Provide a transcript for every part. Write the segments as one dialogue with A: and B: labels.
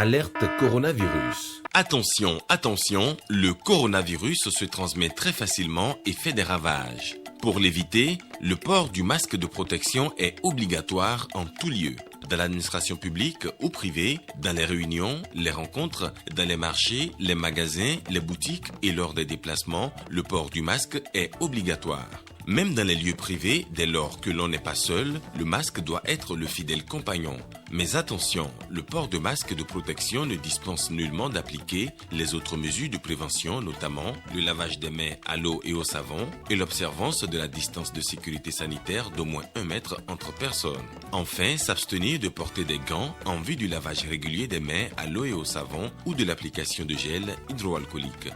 A: Alerte coronavirus.
B: Attention, attention, le coronavirus se transmet très facilement et fait des ravages. Pour l'éviter, le port du masque de protection est obligatoire en tout lieu. Dans l'administration publique ou privée, dans les réunions, les rencontres, dans les marchés, les magasins, les boutiques et lors des déplacements, le port du masque est obligatoire. Même dans les lieux privés, dès lors que l'on n'est pas seul, le masque doit être le fidèle compagnon. Mais attention, le port de masque de protection ne dispense nullement d'appliquer les autres mesures de prévention, notamment le lavage des mains à l'eau et au savon et l'observance de la distance de sécurité sanitaire d'au moins 1 mètre entre personnes. Enfin, s'abstenir de porter des gants en vue du lavage régulier des mains à l'eau et au savon ou de l'application de gel hydroalcoolique.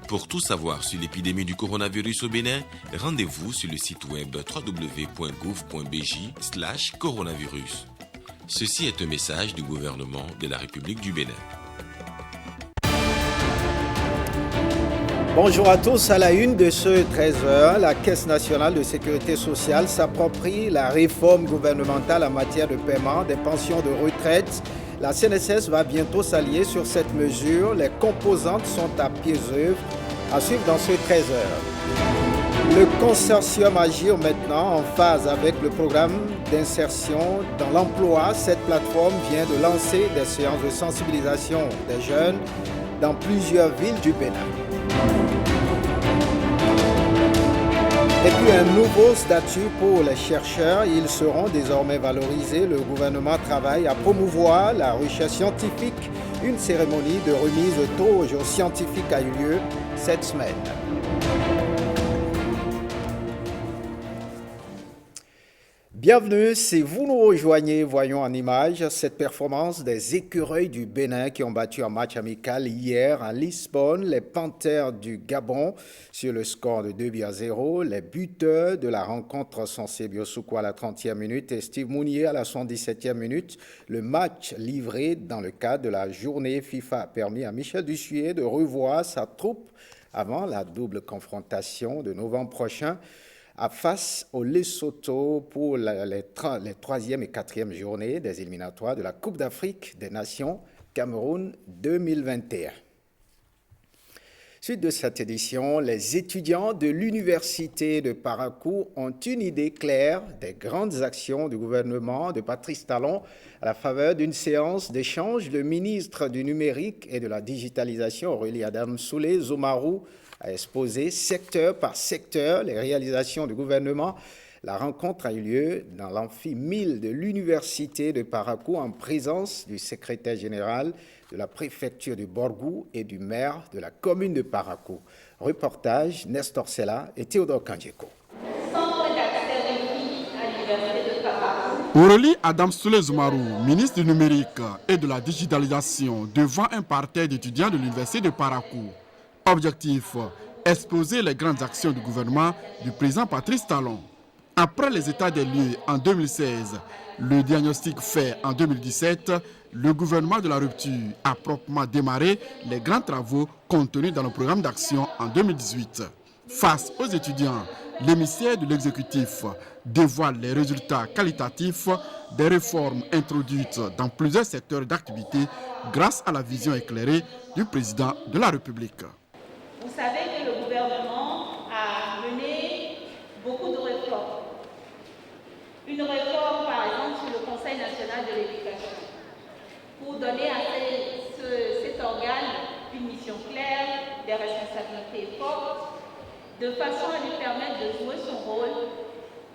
B: Pour tout savoir sur l'épidémie du coronavirus au Bénin, rendez-vous sur le site web www.gouv.bj/coronavirus. Ceci est un message du gouvernement de la République du Bénin.
C: Bonjour à tous, à la une de ce 13h, la Caisse nationale de sécurité sociale s'approprie la réforme gouvernementale en matière de paiement des pensions de retraite. La CNSS va bientôt s'allier sur cette mesure. Les composantes sont à pied d'œuvre. À suivre dans ce 13h. Le consortium Agir maintenant en phase avec le programme d'insertion dans l'emploi. Cette plateforme vient de lancer des séances de sensibilisation des jeunes dans plusieurs villes du Bénin. Et puis un nouveau statut pour les chercheurs, ils seront désormais valorisés. Le gouvernement travaille à promouvoir la recherche scientifique. Une cérémonie de remise de toge aux scientifiques a eu lieu cette semaine. Bienvenue, si vous nous rejoignez, voyons en image cette performance des écureuils du Bénin qui ont battu un match amical hier à Lisbonne, les Panthères du Gabon sur le score de 2-0. Les buteurs de la rencontre sont Sebio Soukou à la 30e minute et Steve Mounier à la 77e minute. Le match livré dans le cadre de la journée FIFA a permis à Michel Dussuyer de revoir sa troupe avant la double confrontation de novembre prochain face au Lesotho pour les 3e et 4e journées des éliminatoires de la Coupe d'Afrique des Nations Cameroun 2021. Suite de cette édition, les étudiants de l'Université de Parakou ont une idée claire des grandes actions du gouvernement de Patrice Talon à la faveur d'une séance d'échange. Le ministre du Numérique et de la Digitalisation, Aurélie Adamsoulé Zomarou, a exposé secteur par secteur les réalisations du gouvernement. La rencontre a eu lieu dans l'amphi 1000 de l'Université de Parakou en présence du secrétaire général de la préfecture de Borgou et du maire de la commune de Parakou. Reportage Nestor Sella et Théodore Kandjeko.
D: Aurélie Adamsoulé Zomarou, ministre du Numérique et de la Digitalisation, devant un parterre d'étudiants de l'Université de Parakou. Objectif, exposer les grandes actions du gouvernement du président Patrice Talon. Après les états des lieux en 2016, le diagnostic fait en 2017, le gouvernement de la rupture a proprement démarré les grands travaux contenus dans le programme d'action en 2018. Face aux étudiants, l'émissaire de l'exécutif dévoile les résultats qualitatifs des réformes introduites dans plusieurs secteurs d'activité grâce à la vision éclairée du président de la République.
E: Vous savez que le gouvernement a mené beaucoup de réformes. Une réforme, par exemple, sur le Conseil national de l'éducation, pour donner à cet organe une mission claire, des responsabilités fortes, de façon à lui permettre de jouer son rôle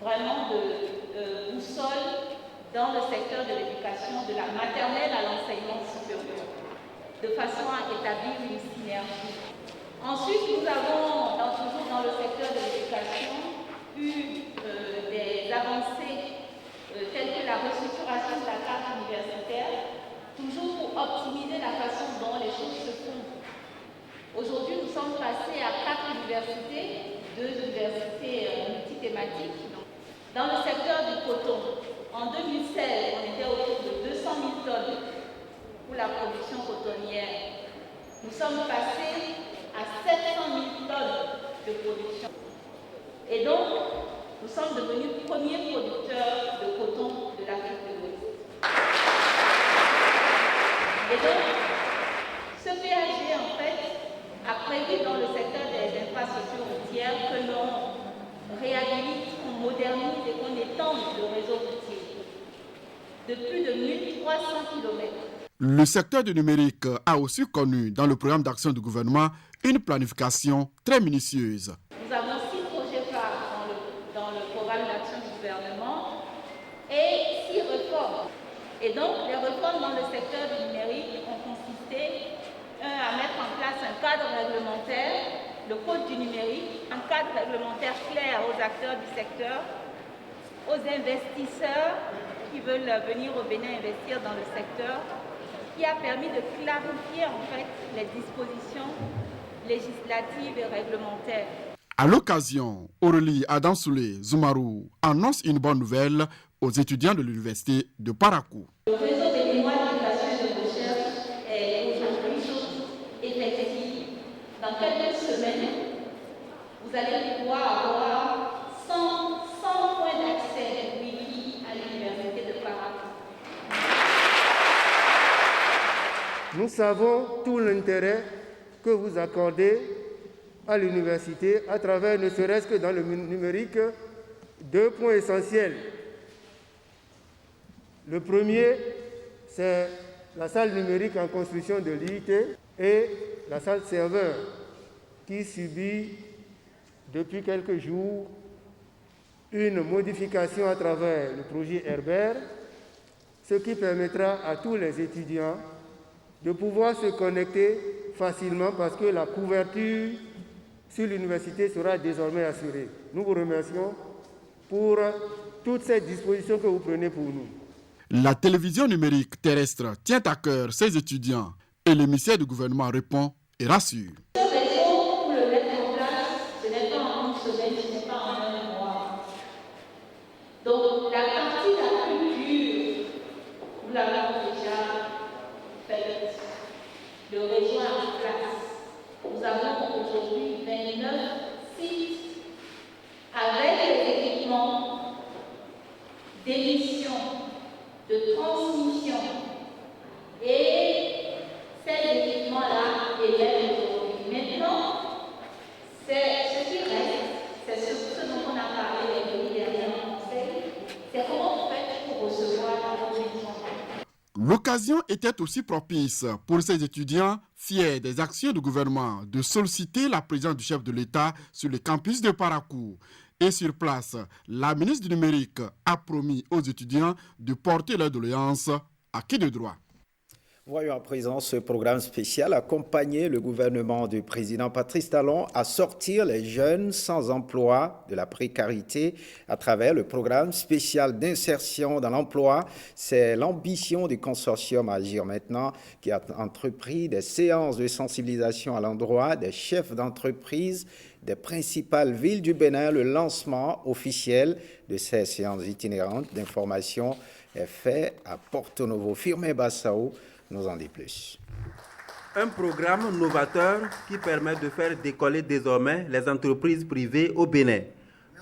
E: vraiment de boussole dans le secteur de l'éducation, de la maternelle à l'enseignement supérieur, de façon à établir une synergie. Ensuite, nous avons, toujours dans le secteur de l'éducation, eu des avancées telles que la restructuration de la carte universitaire, toujours pour optimiser la façon dont les choses se font. Aujourd'hui, nous sommes passés à 4 universités, 2 universités multithématiques. Dans le secteur du coton, en 2016, on était autour de 200 000 tonnes pour la production cotonnière. Nous sommes passés à 700 000 tonnes de production. Et donc, nous sommes devenus premiers producteurs de coton de l'Afrique de l'Ouest. Et donc, de plus de 1300 km.
D: Le secteur du numérique a aussi connu dans le programme d'action du gouvernement une planification très minutieuse.
E: Nous avons 6 projets phares dans le programme d'action du gouvernement et 6 réformes. Et donc, les réformes dans le secteur du numérique ont consisté à mettre en place un cadre réglementaire, le code du numérique, un cadre réglementaire clair aux acteurs du secteur, aux investisseurs qui veulent venir au Bénin investir dans le secteur, qui a permis de clarifier en fait les dispositions législatives et réglementaires.
D: À l'occasion, Aurélie Adamsoulé Zoumarou annonce une bonne nouvelle aux étudiants de l'université de Parakou.
E: Le réseau des mémoires d'éducation et de recherche est aujourd'hui effectif. Dans quelques semaines, vous allez pouvoir avoir 100 points d'accès Wi-Fi à l'université de Parakou.
F: Nous savons tout l'intérêt que vous accordez à l'université à travers, ne serait-ce que dans le numérique, 2 points essentiels. Le premier, c'est la salle numérique en construction de l'IIT et la salle serveur qui subit depuis quelques jours une modification à travers le projet Herbert, ce qui permettra à tous les étudiants de pouvoir se connecter facilement parce que la couverture sur l'université sera désormais assurée. Nous vous remercions pour toutes ces dispositions que vous prenez pour nous.
D: La télévision numérique terrestre tient à cœur ses étudiants et le ministère du gouvernement répond et rassure.
E: Ce réseau, pour le mettre en place, ce n'est pas en une semaine, ce n'est pas en un mois. Donc la partie la plus dure, nous l'avons déjà faite. Le réseau en place. Nous avons aujourd'hui 29 sites avec les équipements d'émission, de transmission. Et ces équipements-là élèvent aujourd'hui. Maintenant, c'est ce qui reste, c'est ce dont on a parlé les derniers conseils, c'est comment on fait pour recevoir la transmission.
D: L'occasion était aussi propice pour ces étudiants fiers des actions du gouvernement de solliciter la présence du chef de l'État sur le campus de Parakou. Et sur place, la ministre du Numérique a promis aux étudiants de porter leurs doléances à qui de droit.
C: Voyons à présent ce programme spécial accompagner le gouvernement du président Patrice Talon à sortir les jeunes sans emploi de la précarité à travers le programme spécial d'insertion dans l'emploi. C'est l'ambition du consortium Agir Maintenant qui a entrepris des séances de sensibilisation à l'endroit des chefs d'entreprise des principales villes du Bénin. Le lancement officiel de ces séances itinérantes d'information est fait à Porto Novo. Firmin Bassao nous en dit plus.
G: Un programme novateur qui permet de faire décoller désormais les entreprises privées au Bénin.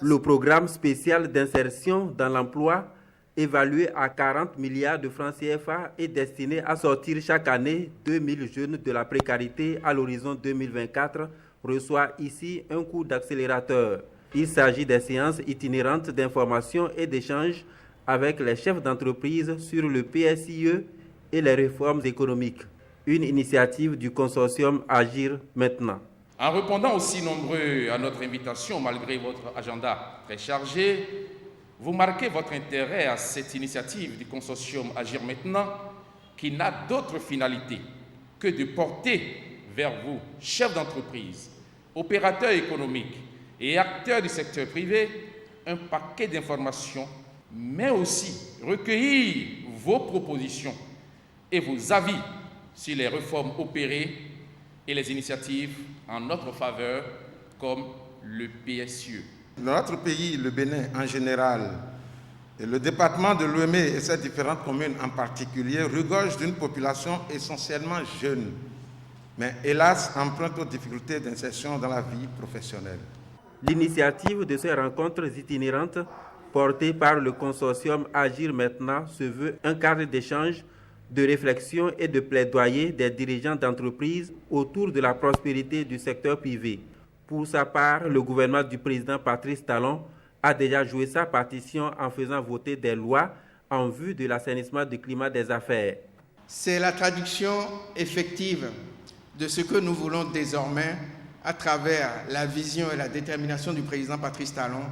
G: Le programme spécial d'insertion dans l'emploi, évalué à 40 milliards de francs CFA, est destiné à sortir chaque année 2000 jeunes de la précarité à l'horizon 2024, reçoit ici un coup d'accélérateur. Il s'agit des séances itinérantes d'information et d'échange avec les chefs d'entreprise sur le PSIE et les réformes économiques. Une initiative du consortium Agir Maintenant.
H: En répondant aussi nombreux à notre invitation, malgré votre agenda très chargé, vous marquez votre intérêt à cette initiative du consortium Agir Maintenant qui n'a d'autre finalité que de porter vers vous, chefs d'entreprise, opérateurs économiques et acteurs du secteur privé, un paquet d'informations, mais aussi recueillir vos propositions et vos avis sur les réformes opérées et les initiatives en notre faveur, comme le PSIE.
I: Dans notre pays, le Bénin en général, et le département de Lomé et ses différentes communes en particulier, regorgent d'une population essentiellement jeune, mais hélas empreinte aux difficultés d'insertion dans la vie professionnelle.
G: L'initiative de ces rencontres itinérantes, portée par le consortium Agir Maintenant, se veut un cadre d'échange, de réflexion et de plaidoyer des dirigeants d'entreprises autour de la prospérité du secteur privé. Pour sa part, le gouvernement du président Patrice Talon a déjà joué sa partition en faisant voter des lois en vue de l'assainissement du climat des affaires.
J: C'est la traduction effective de ce que nous voulons désormais à travers la vision et la détermination du président Patrice Talon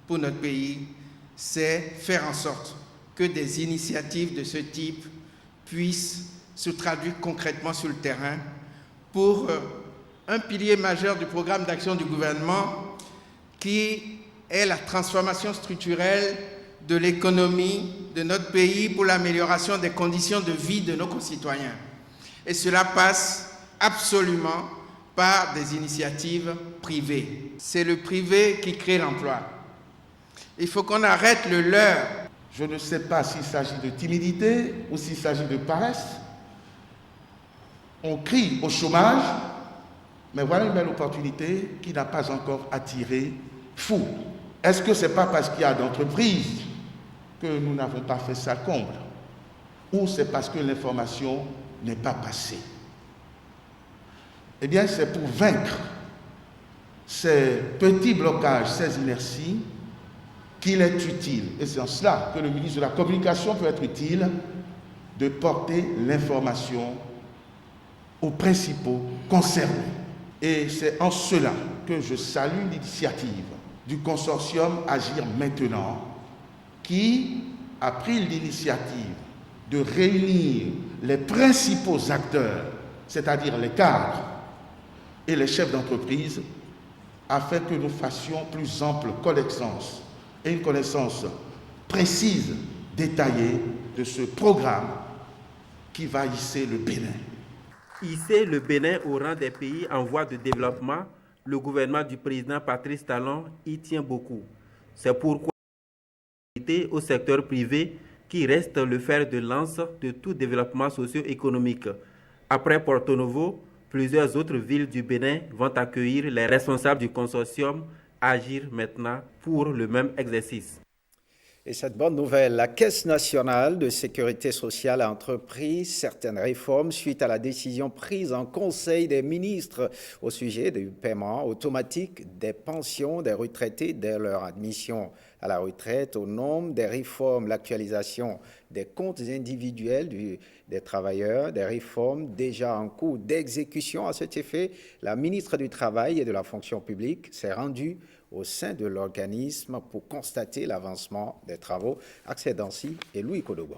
J: pour notre pays, c'est faire en sorte que des initiatives de ce type puissent se traduire concrètement sur le terrain pour un pilier majeur du programme d'action du gouvernement qui est la transformation structurelle de l'économie de notre pays pour l'amélioration des conditions de vie de nos concitoyens. Et cela passe absolument par des initiatives privées. C'est le privé qui crée l'emploi. Il faut qu'on arrête le leurre.
I: Je ne sais pas s'il s'agit de timidité ou s'il s'agit de paresse. On crie au chômage, mais voilà une belle opportunité qui n'a pas encore attiré fou. Est-ce que ce n'est pas parce qu'il y a d'entreprises que nous n'avons pas fait ça comble? Ou c'est parce que l'information n'est pas passée? Eh bien, c'est pour vaincre ces petits blocages, ces inerties, qu'il est utile, et c'est en cela que le ministre de la Communication peut être utile, de porter l'information aux principaux concernés. Et c'est en cela que je salue l'initiative du consortium Agir Maintenant, qui a pris l'initiative de réunir les principaux acteurs, c'est-à-dire les cadres et les chefs d'entreprise, afin que nous fassions plus ample connaissance et une connaissance précise, détaillée de ce programme qui va hisser le Bénin.
G: Hisser le Bénin au rang des pays en voie de développement, le gouvernement du président Patrice Talon y tient beaucoup. C'est pourquoi au secteur privé qui reste le fer de lance de tout développement socio-économique. Après Porto Novo, plusieurs autres villes du Bénin vont accueillir les responsables du consortium Agir Maintenant pour le même exercice.
C: Et cette bonne nouvelle, la Caisse nationale de sécurité sociale a entrepris certaines réformes suite à la décision prise en Conseil des ministres au sujet du paiement automatique des pensions des retraités dès leur admission à la retraite, au nombre des réformes, l'actualisation des comptes individuels des travailleurs, des réformes déjà en cours d'exécution. À cet effet, la ministre du Travail et de la fonction publique s'est rendue au sein de l'organisme pour constater l'avancement des travaux. Accès Dancy et Louis Kodobo.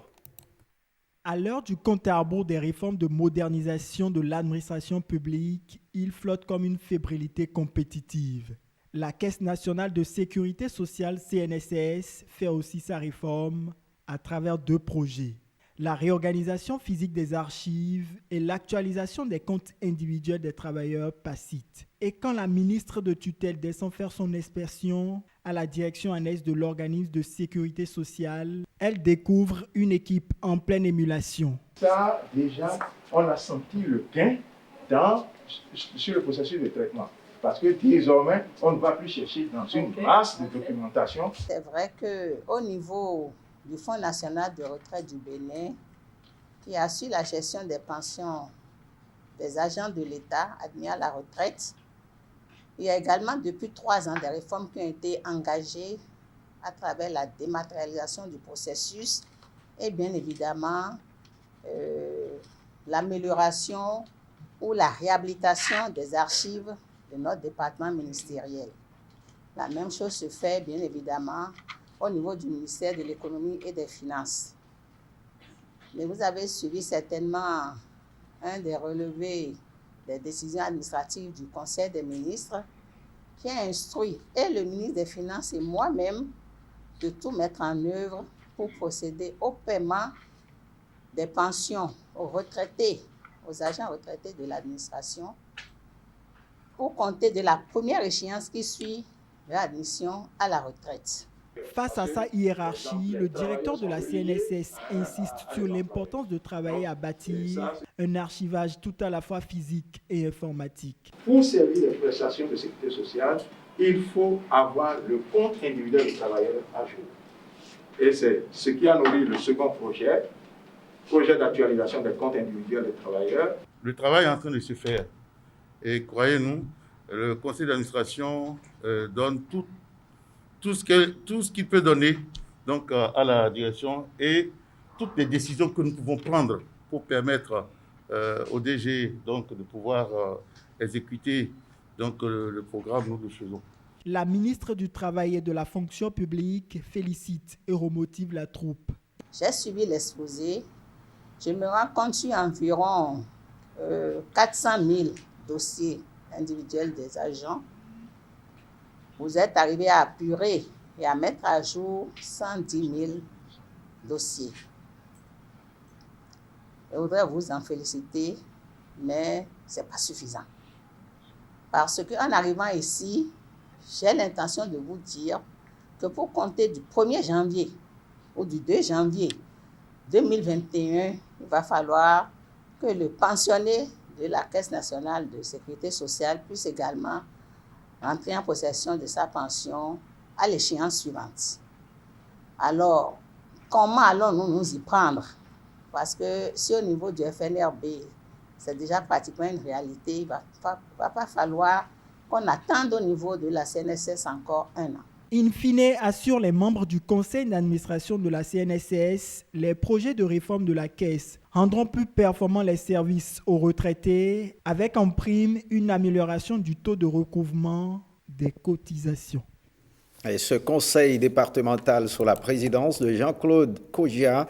K: À l'heure du compte à rebours des réformes de modernisation de l'administration publique, il flotte comme une fébrilité compétitive. La Caisse nationale de sécurité sociale, CNSS, fait aussi sa réforme à travers 2 projets. La réorganisation physique des archives et l'actualisation des comptes individuels des travailleurs PACIT. Et quand la ministre de tutelle descend faire son inspection à la direction annexe de l'organisme de sécurité sociale, elle découvre une équipe en pleine émulation.
L: Ça, déjà, on a senti le gain sur le processus de traitement. Parce que désormais, on ne va plus chercher dans une masse de documentation.
M: C'est vrai qu'au niveau du Fonds national de retraite du Bénin, qui assure la gestion des pensions des agents de l'État admis à la retraite, il y a également depuis 3 ans des réformes qui ont été engagées à travers la dématérialisation du processus et bien évidemment l'amélioration ou la réhabilitation des archives de notre département ministériel. La même chose se fait bien évidemment au niveau du ministère de l'économie et des finances. Mais vous avez suivi certainement un des relevés des décisions administratives du Conseil des ministres qui a instruit et le ministre des Finances et moi-même de tout mettre en œuvre pour procéder au paiement des pensions aux retraités, aux agents retraités de l'administration, pour compter de la première échéance qui suit l'admission à la retraite.
K: Face à sa hiérarchie, le directeur de la CNSS insiste sur l'importance de travailler à bâtir un archivage tout à la fois physique et informatique.
L: Pour servir les prestations de sécurité sociale, il faut avoir le compte individuel du travailleur à jour. Et c'est ce qui a nourri le second projet d'actualisation des comptes individuels des travailleurs.
N: Le travail est en train de se faire. Et croyez-nous, le conseil d'administration donne tout ce qu'il peut donner donc, à la direction et toutes les décisions que nous pouvons prendre pour permettre au DG donc, de pouvoir exécuter donc, le programme, nous le faisons.
K: La ministre du Travail et de la Fonction publique félicite et remotive la troupe.
M: J'ai suivi l'exposé. Je me rends compte sur environ 400 000 dossiers individuels des agents. Vous êtes arrivé à apurer et à mettre à jour 110 000 dossiers. Je voudrais vous en féliciter, mais ce n'est pas suffisant. Parce qu'en arrivant ici, j'ai l'intention de vous dire que pour compter du 1er janvier ou du 2 janvier 2021, il va falloir que le pensionné de la Caisse nationale de sécurité sociale puisse également rentrer en possession de sa pension à l'échéance suivante. Alors, comment allons-nous nous y prendre? Parce que si au niveau du FNRB, c'est déjà pratiquement une réalité, il ne va pas falloir qu'on attende au niveau de la CNSS encore un an.
K: In fine, assurent les membres du conseil d'administration de la CNSS, les projets de réforme de la Caisse rendront plus performants les services aux retraités, avec en prime une amélioration du taux de recouvrement des cotisations.
C: Et ce conseil départemental sous la présidence de Jean-Claude Kogia,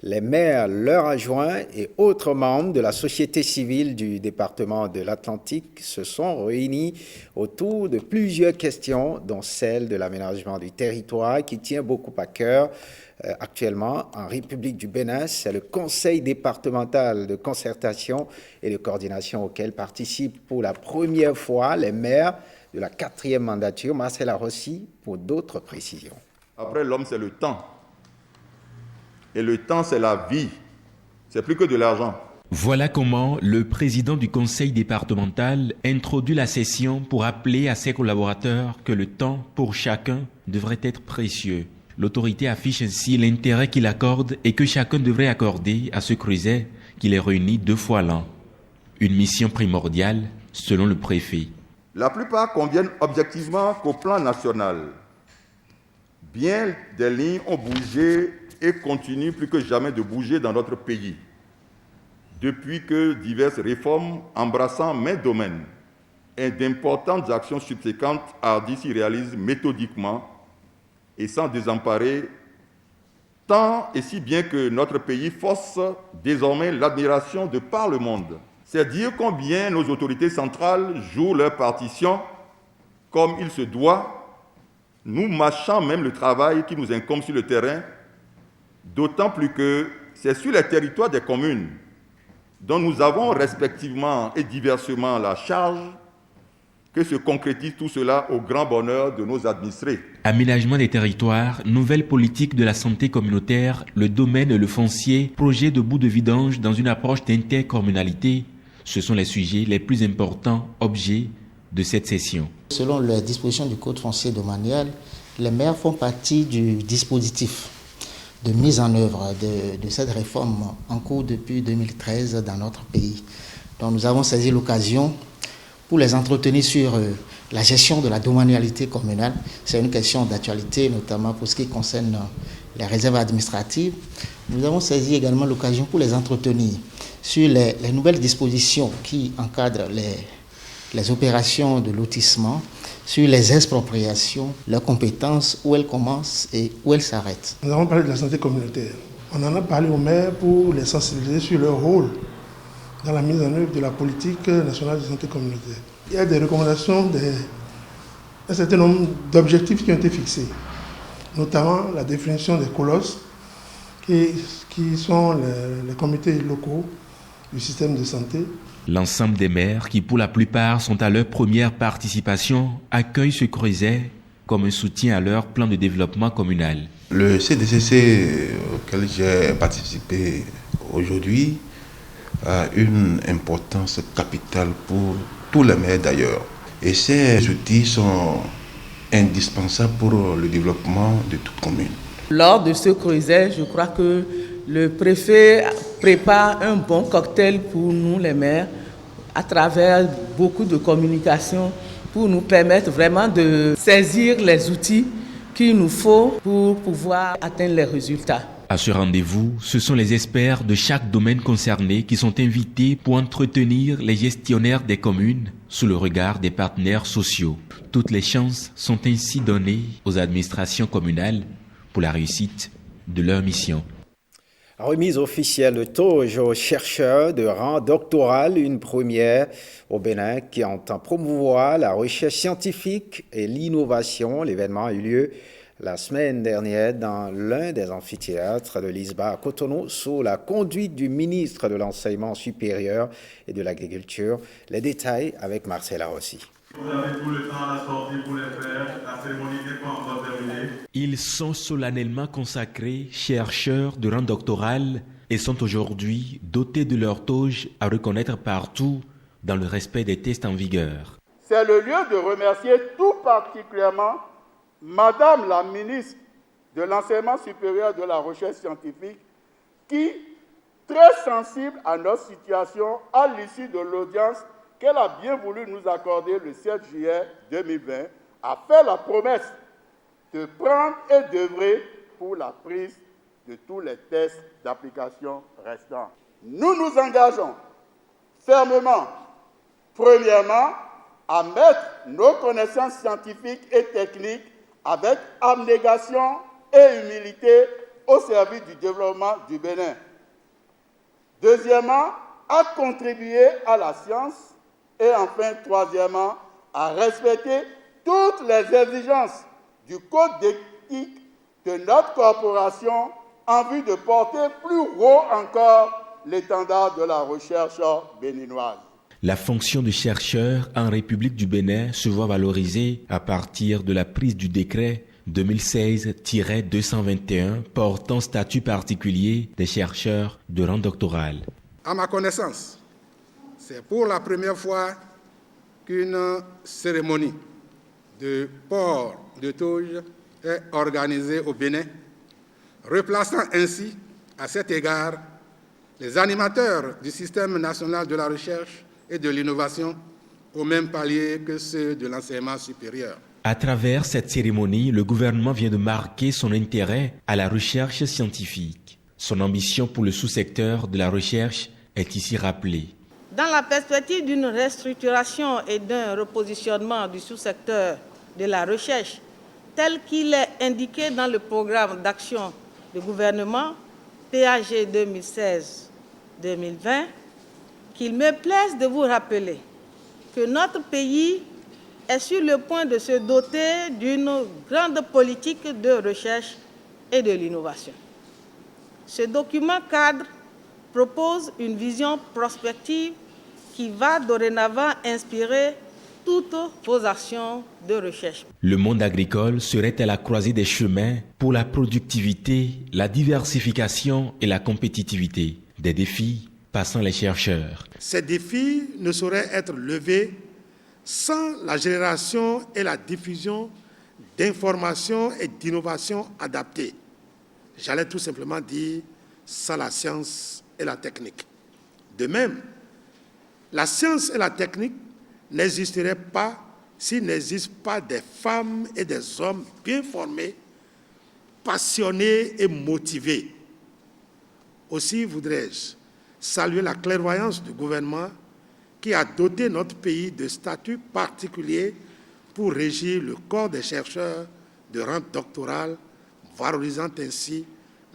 C: les maires, leurs adjoints et autres membres de la société civile du département de l'Atlantique se sont réunis autour de plusieurs questions, dont celle de l'aménagement du territoire qui tient beaucoup à cœur. Actuellement, en République du Bénin, c'est le conseil départemental de concertation et de coordination auquel participent pour la première fois les maires de la 4e mandature. Marcela Rossi pour d'autres précisions.
O: Après, l'homme, c'est le temps. Et le temps, c'est la vie. C'est plus que de l'argent.
P: Voilà comment le président du conseil départemental introduit la session pour rappeler à ses collaborateurs que le temps pour chacun devrait être précieux. L'autorité affiche ainsi l'intérêt qu'il accorde et que chacun devrait accorder à ce creuset qui les réunit 2 fois l'an. Une mission primordiale selon le préfet.
O: La plupart conviennent objectivement qu'au plan national, bien des lignes ont bougé et continuent plus que jamais de bouger dans notre pays, depuis que diverses réformes embrassant maints domaines et d'importantes actions subséquentes hardies s'y réalisent méthodiquement et sans désemparer, tant et si bien que notre pays force désormais l'admiration de par le monde. C'est dire combien nos autorités centrales jouent leur partition comme il se doit, nous mâchant même le travail qui nous incombe sur le terrain, d'autant plus que c'est sur les territoires des communes dont nous avons respectivement et diversement la charge que se concrétise tout cela au grand bonheur de nos administrés.
P: Aménagement des territoires, nouvelle politique de la santé communautaire, le domaine et le foncier, projet de bout de vidange dans une approche d'intercommunalité, ce sont les sujets les plus importants objets de cette session.
Q: Selon les dispositions du Code foncier domanial, les maires font partie du dispositif de mise en œuvre de cette réforme en cours depuis 2013 dans notre pays. Donc nous avons saisi l'occasion pour les entretenir sur la gestion de la domanialité communale. C'est une question d'actualité, notamment pour ce qui concerne les réserves administratives. Nous avons saisi également l'occasion pour les entretenir sur les nouvelles dispositions qui encadrent les opérations de lotissement, sur les expropriations, leurs compétences, où elles commencent et où elles s'arrêtent.
R: Nous avons parlé de la santé communautaire. On en a parlé aux maires pour les sensibiliser sur leur rôle dans la mise en œuvre de la politique nationale de santé communautaire. Il y a des recommandations, un certain nombre d'objectifs qui ont été fixés, notamment la définition des colosses, qui sont les comités locaux du système de santé.
P: L'ensemble des maires, qui pour la plupart sont à leur première participation, accueillent ce creuset comme un soutien à leur plan de développement communal.
S: Le CDCC auquel j'ai participé aujourd'hui a une importance capitale pour tous les maires d'ailleurs. Et ces outils sont indispensables pour le développement de toute commune.
T: Lors de ce creuset, je crois que le préfet prépare un bon cocktail pour nous les maires à travers beaucoup de communication pour nous permettre vraiment de saisir les outils qu'il nous faut pour pouvoir atteindre les résultats.
P: À ce rendez-vous, ce sont les experts de chaque domaine concerné qui sont invités pour entretenir les gestionnaires des communes sous le regard des partenaires sociaux. Toutes les chances sont ainsi données aux administrations communales pour la réussite de leur mission.
C: Remise officielle de toge aux chercheurs de rang doctoral, une première au Bénin qui entend promouvoir la recherche scientifique et l'innovation. L'événement a eu lieu la semaine dernière dans l'un des amphithéâtres de l'ISBA à Cotonou sous la conduite du ministre de l'Enseignement supérieur et de l'Agriculture. Les détails avec Marcella Rossi.
U: Vous avez tout le temps à la sortie pour les faire. La cérémonie n'est pas encore terminée.
P: Ils sont solennellement consacrés chercheurs de rang doctoral et sont aujourd'hui dotés de leur toge à reconnaître partout dans le respect des tests en vigueur.
V: C'est le lieu de remercier tout particulièrement Madame la ministre de l'Enseignement supérieur et de la Recherche scientifique qui, très sensible à notre situation à l'issue de l'audience qu'elle a bien voulu nous accorder le 7 juillet 2020, a fait la promesse de prendre et d'œuvrer pour la prise de tous les tests d'application restants. Nous nous engageons fermement, premièrement, à mettre nos connaissances scientifiques et techniques avec abnégation et humilité au service du développement du Bénin. Deuxièmement, à contribuer à la science. Et enfin, troisièmement, à respecter toutes les exigences du code d'éthique de notre corporation en vue de porter plus haut encore l'étendard de la recherche béninoise.
P: La fonction de chercheur en République du Bénin se voit valorisée à partir de la prise du décret 2016-221 portant statut particulier des chercheurs de rang doctoral.
W: À ma connaissance, c'est pour la première fois qu'une cérémonie de port de toge est organisée au Bénin, replaçant ainsi, à cet égard, les animateurs du système national de la recherche et de l'innovation au même palier que ceux de l'enseignement supérieur.
P: À travers cette cérémonie, le gouvernement vient de marquer son intérêt à la recherche scientifique. Son ambition pour le sous-secteur de la recherche est ici rappelée.
X: Dans la perspective d'une restructuration et d'un repositionnement du sous-secteur de la recherche, tel qu'il est indiqué dans le programme d'action du gouvernement PAG 2016-2020, qu'il me plaise de vous rappeler que notre pays est sur le point de se doter d'une grande politique de recherche et de l'innovation. Ce document cadre propose une vision prospective qui va dorénavant inspirer toutes vos actions de recherche.
P: Le monde agricole serait à la croisée des chemins pour la productivité, la diversification et la compétitivité. Des défis passant les chercheurs.
W: Ces défis ne sauraient être levés sans la génération et la diffusion d'informations et d'innovations adaptées. J'allais tout simplement dire sans la science et la technique. De même, la science et la technique n'existeraient pas s'il n'existe pas des femmes et des hommes bien formés, passionnés et motivés. Aussi voudrais-je saluer la clairvoyance du gouvernement qui a doté notre pays de statut particulier pour régir le corps des chercheurs de rang doctoral, valorisant ainsi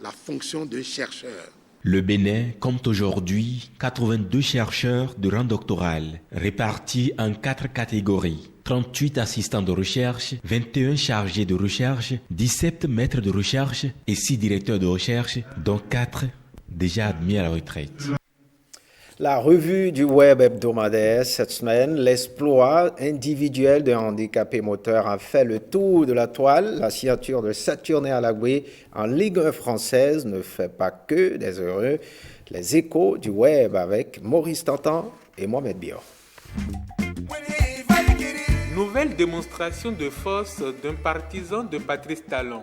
W: la fonction de chercheur.
P: Le Bénin compte aujourd'hui 82 chercheurs de rang doctoral, répartis en 4 catégories. 38 assistants de recherche, 21 chargés de recherche, 17 maîtres de recherche et 6 directeurs de recherche, dont 4 déjà admis à la retraite.
C: La revue du web hebdomadaire cette semaine, l'exploit individuel d'un handicapé moteur a fait le tour de la toile. La signature de Saturnin Alagoué en Ligue 1 française ne fait pas que des heureux. Les échos du web avec Maurice Tantan et Mohamed Bior.
Y: Nouvelle démonstration de force d'un partisan de Patrice Talon.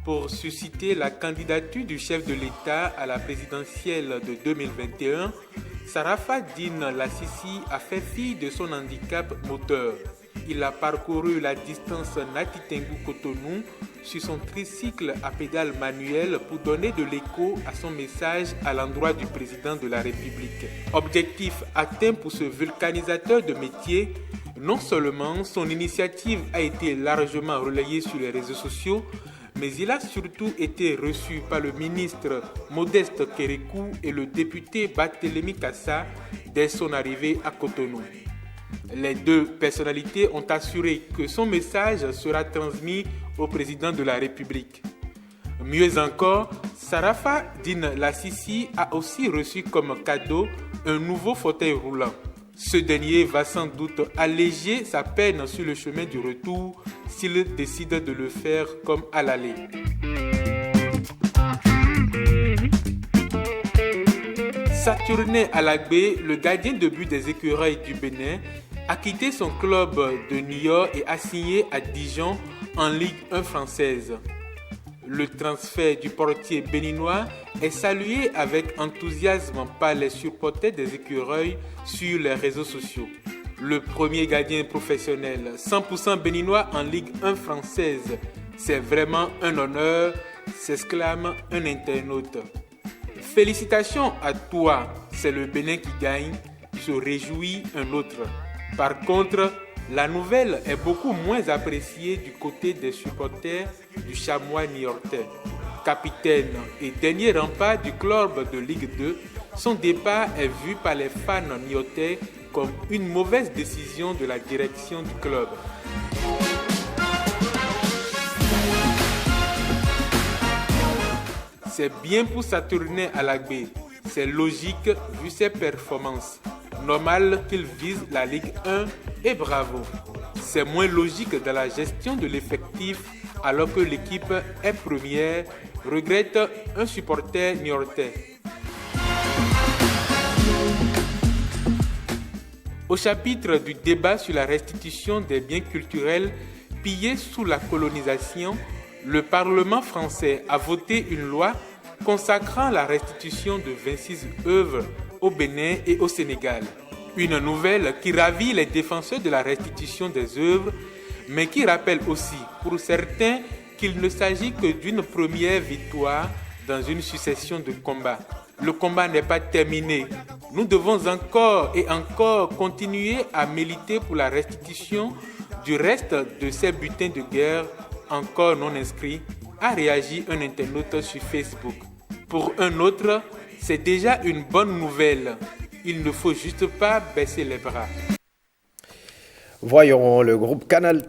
Y: Pour susciter la candidature du chef de l'État à la présidentielle de 2021, Sarafa Dine Lassisi a fait fi de son handicap moteur. il a parcouru la distance Nati-Tengu-Cotonou sur son tricycle à pédale manuelle pour donner de l'écho à son message à l'endroit du président de la République. Objectif atteint pour ce vulcanisateur de métier, non seulement son initiative a été largement relayée sur les réseaux sociaux, mais il a surtout été reçu par le ministre Modeste Kérékou et le député Barthélémy Kassa dès son arrivée à Cotonou. Les deux personnalités ont assuré que son message sera transmis au président de la République. Mieux encore, Sarafa Dine Lassisi a aussi reçu comme cadeau un nouveau fauteuil roulant. Ce dernier va sans doute alléger sa peine sur le chemin du retour s'il décide de le faire comme à l'aller. Saturnin Alagbé, le gardien de but des Écureuils du Bénin, a quitté son club de Niort et a signé à Dijon en Ligue 1 française. Le transfert du portier béninois est salué avec enthousiasme par les supporters des Écureuils sur les réseaux sociaux. Le premier gardien professionnel 100% béninois en Ligue 1 française, c'est vraiment un honneur, s'exclame un internaute. Félicitations à toi, c'est le Bénin qui gagne, se réjouit un autre. Par contre, la nouvelle est beaucoup moins appréciée du côté des supporters du Chamois niortais. Capitaine et dernier rempart du club de Ligue 2, son départ est vu par les fans niortais comme une mauvaise décision de la direction du club. C'est bien pour Saturnin Alagbé, c'est logique vu ses performances. Normal qu'il vise la Ligue 1 et bravo. C'est moins logique dans la gestion de l'effectif alors que l'équipe est première, regrette un supporter niortais. Au chapitre du débat sur la restitution des biens culturels pillés sous la colonisation, le Parlement français a voté une loi consacrant la restitution de 26 œuvres au Bénin et au Sénégal. Une nouvelle qui ravit les défenseurs de la restitution des œuvres, mais qui rappelle aussi pour certains qu'il ne s'agit que d'une première victoire dans une succession de combats. Le combat n'est pas terminé. Nous devons encore et encore continuer à militer pour la restitution du reste de ces butins de guerre encore non inscrits, a réagi un internaute sur Facebook. Pour un autre, c'est déjà une bonne nouvelle. Il ne faut juste pas baisser les bras.
C: Voyons, le groupe Canal+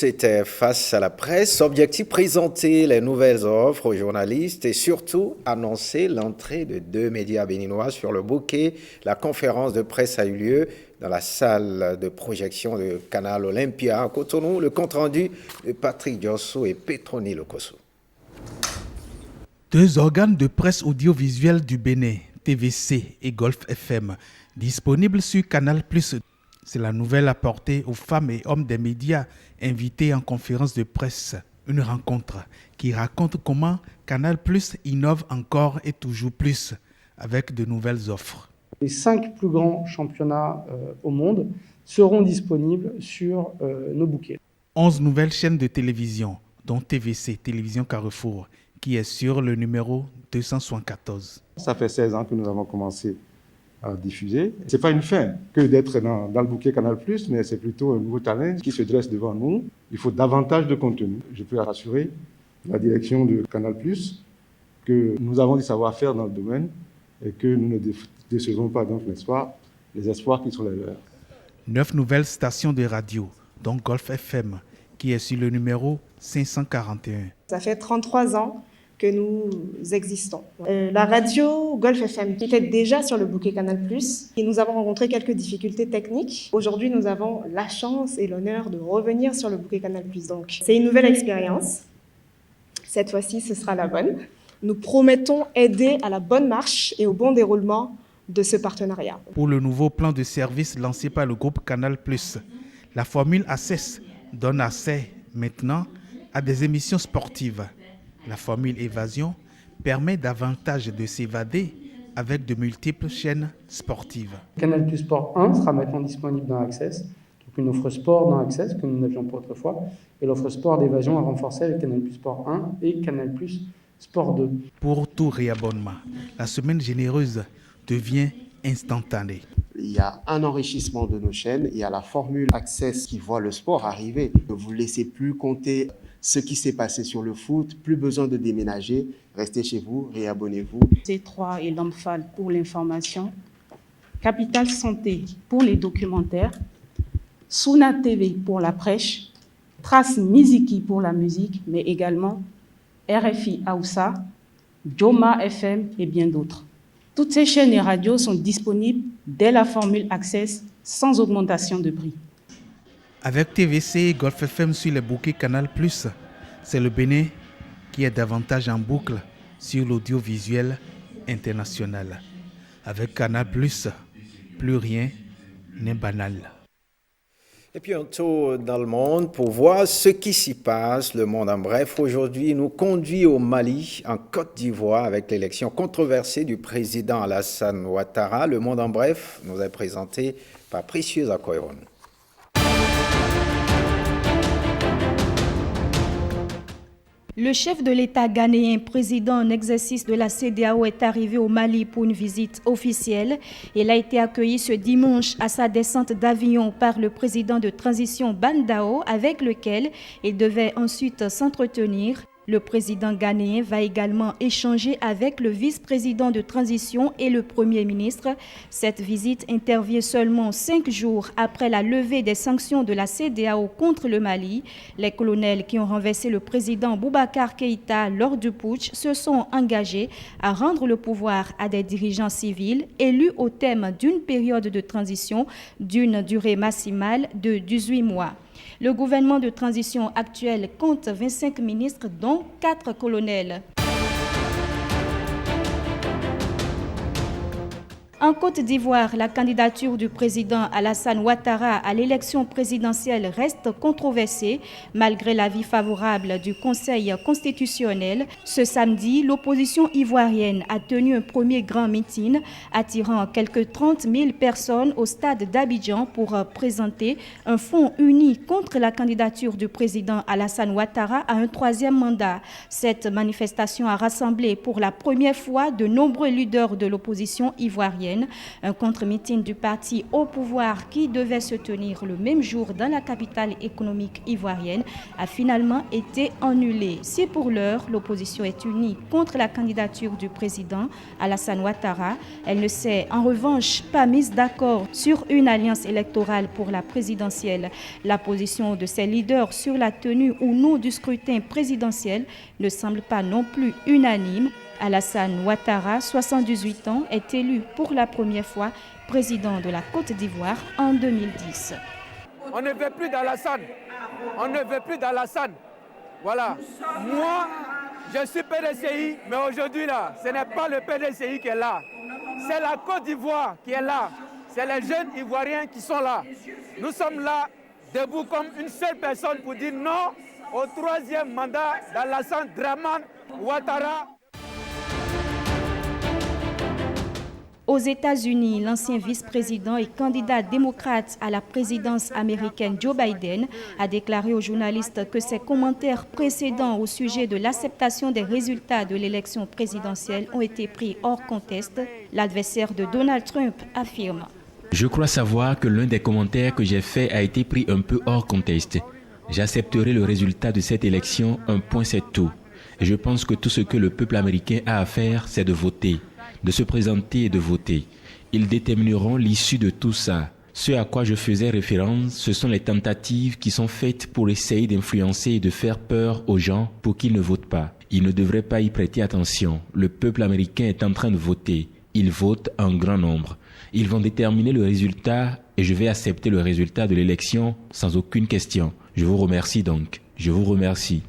C: était face à la presse. Objectif, présenter les nouvelles offres aux journalistes et surtout annoncer l'entrée de 2 médias béninois sur le bouquet. La conférence de presse a eu lieu dans la salle de projection de Canal Olympia à Cotonou. Le compte-rendu de Patrick Diosso et Petroni Lokoso.
A: 2 organes de presse audiovisuelle du Bénin, TVC et Golf FM, disponibles sur Canal+. C'est la nouvelle apportée aux femmes et hommes des médias invités en conférence de presse. Une rencontre qui raconte comment Canal+ innove encore et toujours plus avec de nouvelles offres.
B: Les 5 plus grands championnats au monde seront disponibles sur nos bouquets.
A: 11 nouvelles chaînes de télévision, dont TVC, Télévision Carrefour, qui est sur le numéro 274.
D: Ça fait 16 ans que nous avons commencé à diffuser. Ce n'est pas une fin que d'être dans le bouquet Canal+, mais c'est plutôt un nouveau challenge qui se dresse devant nous. Il faut davantage de contenu. Je peux rassurer la direction de Canal+, que nous avons du savoir-faire dans le domaine et que nous ne décevons pas donc l'espoir, les espoirs qui sont les leurs.
A: 9 nouvelles stations de radio, dont Golf FM, qui est sur le numéro 541.
E: Ça fait 33 ans que nous existons. La radio Golf FM était déjà sur le bouquet Canal+, et nous avons rencontré quelques difficultés techniques. Aujourd'hui, nous avons la chance et l'honneur de revenir sur le bouquet Canal+. Donc, c'est une nouvelle expérience. Cette fois-ci, ce sera la bonne. Nous promettons aider à la bonne marche et au bon déroulement de ce partenariat.
A: Pour le nouveau plan de service lancé par le groupe Canal+, la formule ACES donne accès maintenant à des émissions sportives. La formule Évasion permet davantage de s'évader avec de multiples chaînes sportives.
B: Canal+ Sport 1 sera maintenant disponible dans Access. Donc une offre sport dans Access que nous n'avions pas autrefois, et l'offre sport d'évasion à renforcer avec Canal+ Sport 1 et Canal+ Sport 2.
A: Pour tout réabonnement, la semaine généreuse devient instantanée.
F: Il y a un enrichissement de nos chaînes, il y a la formule Access qui voit le sport arriver. Ne vous laissez plus compter ce qui s'est passé sur le foot, plus besoin de déménager, restez chez vous, réabonnez-vous.
G: C3 et l'AMFAL pour l'information, Capital Santé pour les documentaires, Suna TV pour la prêche, Trace Miziki pour la musique, mais également RFI Aoussa, Joma FM et bien d'autres. Toutes ces chaînes et radios sont disponibles dès la formule Access sans augmentation de prix.
A: Avec TVC et Golf FM sur les bouquets Canal+, c'est le Bénin qui est davantage en boucle sur l'audiovisuel international. Avec Canal+, plus rien n'est banal.
C: Et puis un tour dans le monde pour voir ce qui s'y passe. Le Monde en bref aujourd'hui nous conduit au Mali, en Côte d'Ivoire, avec l'élection controversée du président Alassane Ouattara. Le Monde en bref nous est présenté par Précieuse Akoyon.
H: Le chef de l'État ghanéen, président en exercice de la CEDEAO, est arrivé au Mali pour une visite officielle. Il a été accueilli ce dimanche à sa descente d'avion par le président de transition Ban Dao, avec lequel il devait ensuite s'entretenir. Le président ghanéen va également échanger avec le vice-président de transition et le premier ministre. Cette visite intervient seulement 5 jours après la levée des sanctions de la CEDEAO contre le Mali. Les colonels qui ont renversé le président Boubacar Keïta lors du putsch se sont engagés à rendre le pouvoir à des dirigeants civils élus au terme d'une période de transition d'une durée maximale de 18 mois. Le gouvernement de transition actuel compte 25 ministres, dont 4 colonels. En Côte d'Ivoire, la candidature du président Alassane Ouattara à l'élection présidentielle reste controversée malgré l'avis favorable du Conseil constitutionnel. Ce samedi, l'opposition ivoirienne a tenu un premier grand meeting attirant quelques 30 000 personnes au stade d'Abidjan pour présenter un front uni contre la candidature du président Alassane Ouattara à un 3e mandat. Cette manifestation a rassemblé pour la première fois de nombreux leaders de l'opposition ivoirienne. Un contre-meeting du parti au pouvoir qui devait se tenir le même jour dans la capitale économique ivoirienne a finalement été annulé. Si pour l'heure, l'opposition est unie contre la candidature du président Alassane Ouattara, elle ne s'est en revanche pas mise d'accord sur une alliance électorale pour la présidentielle. La position de ses leaders sur la tenue ou non du scrutin présidentiel ne semble pas non plus unanime. Alassane Ouattara, 78 ans, est élu pour la première fois président de la Côte d'Ivoire en 2010.
I: On ne veut plus d'Alassane. On ne veut plus d'Alassane. Voilà. Moi, je suis PDCI, mais aujourd'hui, là, ce n'est pas le PDCI qui est là. C'est la Côte d'Ivoire qui est là. C'est les jeunes Ivoiriens qui sont là. Nous sommes là, debout comme une seule personne pour dire non au 3e mandat d'Alassane Dramane Ouattara.
H: Aux États-Unis, l'ancien vice-président et candidat démocrate à la présidence américaine Joe Biden a déclaré aux journalistes que ses commentaires précédents au sujet de l'acceptation des résultats de l'élection présidentielle ont été pris hors contexte. L'adversaire de Donald Trump affirme:
P: Je crois savoir que l'un des commentaires que j'ai fait a été pris un peu hors contexte. J'accepterai le résultat de cette élection, un point c'est tout. Et je pense que tout ce que le peuple américain a à faire, c'est de voter, de se présenter et de voter. Ils détermineront l'issue de tout ça. Ce à quoi je faisais référence, ce sont les tentatives qui sont faites pour essayer d'influencer et de faire peur aux gens pour qu'ils ne votent pas. Ils ne devraient pas y prêter attention. Le peuple américain est en train de voter. Ils votent en grand nombre. Ils vont déterminer le résultat et je vais accepter le résultat de l'élection sans aucune question. Je vous remercie donc. Je vous remercie.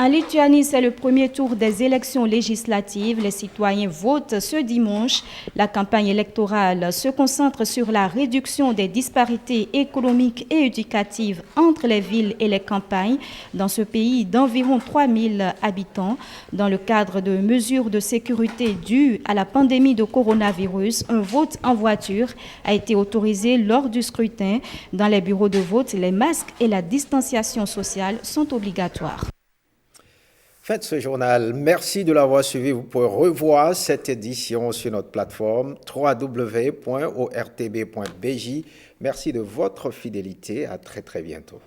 H: En Lituanie, c'est le premier tour des élections législatives. Les citoyens votent ce dimanche. La campagne électorale se concentre sur la réduction des disparités économiques et éducatives entre les villes et les campagnes dans ce pays d'environ 3000 habitants. Dans le cadre de mesures de sécurité dues à la pandémie de coronavirus, un vote en voiture a été autorisé lors du scrutin. Dans les bureaux de vote, les masques et la distanciation sociale sont obligatoires.
C: Faites ce journal. Merci de l'avoir suivi. Vous pouvez revoir cette édition sur notre plateforme www.ortb.bj. Merci de votre fidélité. À très bientôt.